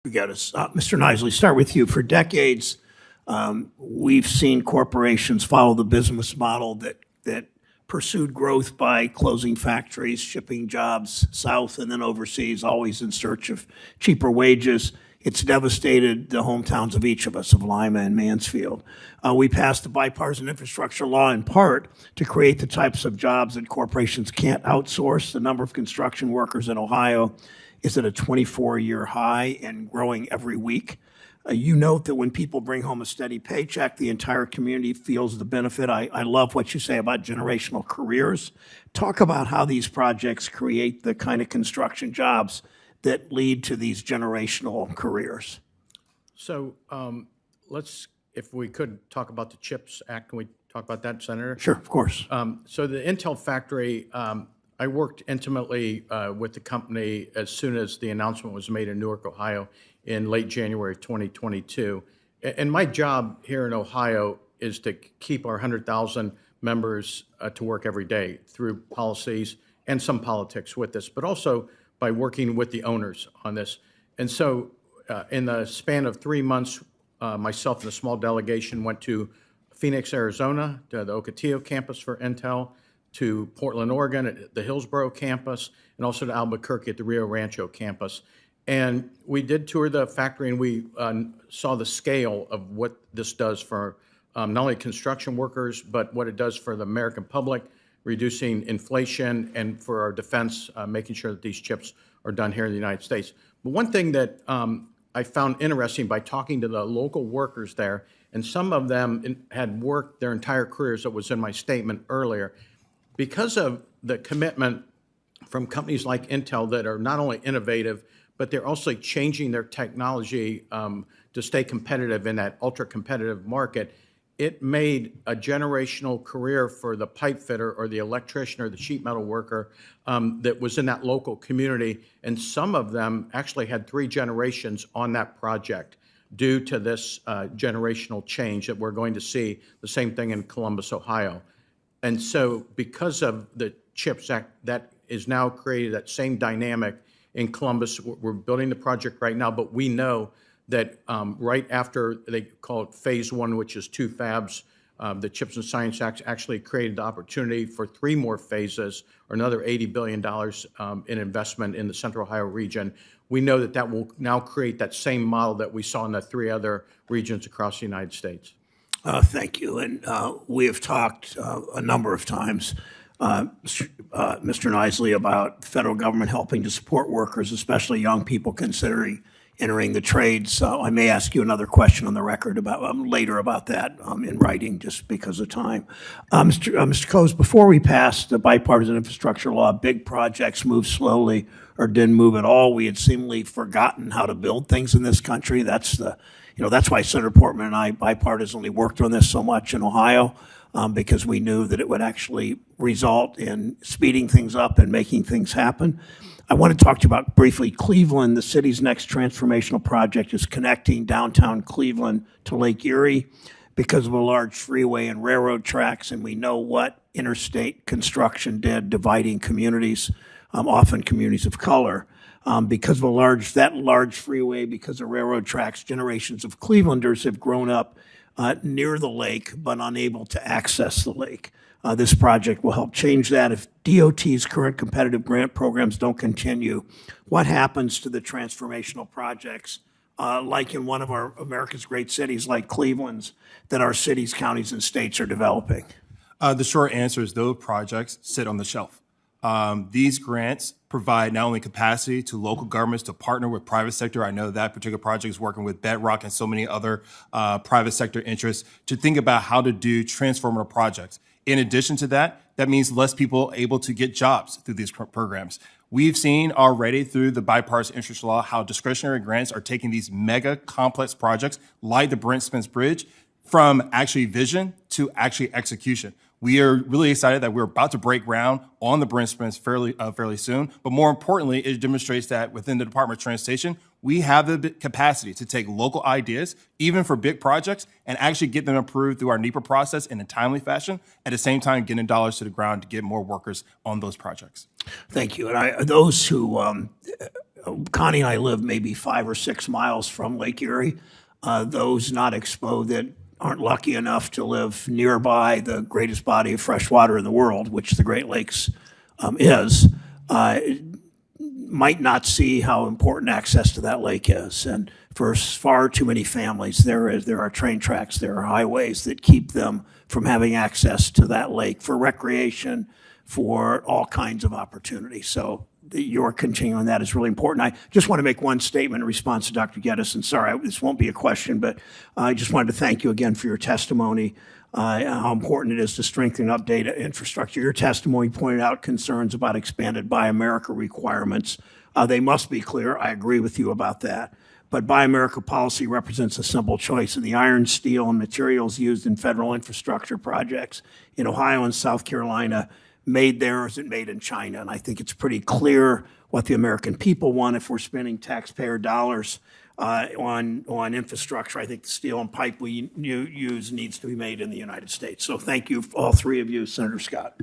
We got Mr. Nisley, start with you. For decades, we've seen corporations follow the business model that pursued growth by closing factories, shipping jobs south and then overseas, always in search of cheaper wages. It's devastated the hometowns of each of us, of Lima and Mansfield. We passed the bipartisan infrastructure law in part to create the types of jobs that corporations can't outsource. The number of construction workers in Ohio is at a 24-year high and growing every week. You note that when people bring home a steady paycheck, the entire community feels the benefit. I love what you say about generational careers. Talk about how these projects create the kind of construction jobs that lead to these generational careers. So if we could talk about the CHIPS Act, can we talk about that, Senator? Sure, of course. So the Intel factory, I worked intimately with the company as soon as the announcement was made in Newark, Ohio in late January 2022. And my job here in Ohio is to keep our 100,000 members to work every day through policies and some politics with this, but also by working with the owners on this. And so in the span of 3 months, myself and a small delegation went to Phoenix, Arizona, to the Ocotillo campus for Intel, to Portland, Oregon at the Hillsborough campus, and also to Albuquerque at the Rio Rancho campus. And we did tour the factory, and we saw the scale of what this does for not only construction workers, but what it does for the American public, reducing inflation, and for our defense, making sure that these chips are done here in the United States. But one thing that I found interesting by talking to the local workers there, and some of them had worked their entire careers, that was in my statement earlier, because of the commitment from companies like Intel that are not only innovative, but they're also changing their technology to stay competitive in that ultra-competitive market. It made a generational career for the pipe fitter or the electrician or the sheet metal worker that was in that local community. And some of them actually had 3 generations on that project due to this generational change that we're going to see. The same thing in Columbus, Ohio. And so because of the CHIPS Act, that is now created that same dynamic in Columbus. We're building the project right now, but we know that right after, they call it phase 1, which is 2 fabs, the CHIPS and Science Act actually created the opportunity for 3 more phases, or another $80 billion in investment in the Central Ohio region. We know that that will now create that same model that we saw in the 3 other regions across the United States. Thank you. And we have talked a number of times, Mr. Nisley, about the federal government helping to support workers, especially young people considering entering the trades. I may ask you another question on the record about later about that in writing, just because of time. Mr. Coase, before we passed the bipartisan infrastructure law, big projects moved slowly or didn't move at all. We had seemingly forgotten how to build things in this country. That's why Senator Portman and I bipartisanly worked on this so much in Ohio, because we knew that it would actually result in speeding things up and making things happen. I want to talk to you about briefly Cleveland. The city's next transformational project is connecting downtown Cleveland to Lake Erie because of a large freeway and railroad tracks, and we know what interstate construction did, dividing communities, often communities of color. Because of that large freeway, because of railroad tracks, generations of Clevelanders have grown up near the lake but unable to access the lake. This project will help change that. If DOT's current competitive grant programs don't continue, what happens to the transformational projects like in one of our America's great cities like Cleveland's that our cities, counties, and states are developing? The short answer is those projects sit on the shelf. These grants provide not only capacity to local governments to partner with private sector. I know that particular project is working with Bedrock and so many other private sector interests to think about how to do transformative projects. In addition to that, that means less people able to get jobs through these programs. We've seen already through the bipartisan infrastructure law how discretionary grants are taking these mega complex projects like the Brent Spence Bridge from actually vision to actually execution. We are really excited that we're about to break ground on the Brent Spence fairly soon. But more importantly, it demonstrates that within the Department of Transportation, we have the capacity to take local ideas, even for big projects, and actually get them approved through our NEPA process in a timely fashion, at the same time getting dollars to the ground to get more workers on those projects. Thank you. And those who Connie and I live maybe 5 or 6 miles from Lake Erie. Those not exposed that aren't lucky enough to live nearby the greatest body of fresh water in the world, which the Great Lakes is, might not see how important access to that lake is. And for far too many families, there are train tracks, there are highways that keep them from having access to that lake for recreation, for all kinds of opportunities. So your continuing that is really important. I just want to make one statement in response to Dr. Geddes, and sorry, this won't be a question, but I just wanted to thank you again for your testimony, how important it is to strengthen and update infrastructure. Your testimony pointed out concerns about expanded Buy America requirements. They must be clear. I agree with you about that. But Buy America policy represents a simple choice in the iron, steel, and materials used in federal infrastructure projects in Ohio and South Carolina. Made there or is it made in China? And I think it's pretty clear what the American people want if we're spending taxpayer dollars on infrastructure. I think the steel and pipe we use needs to be made in the United States. So thank you, all three of you, Senator Scott.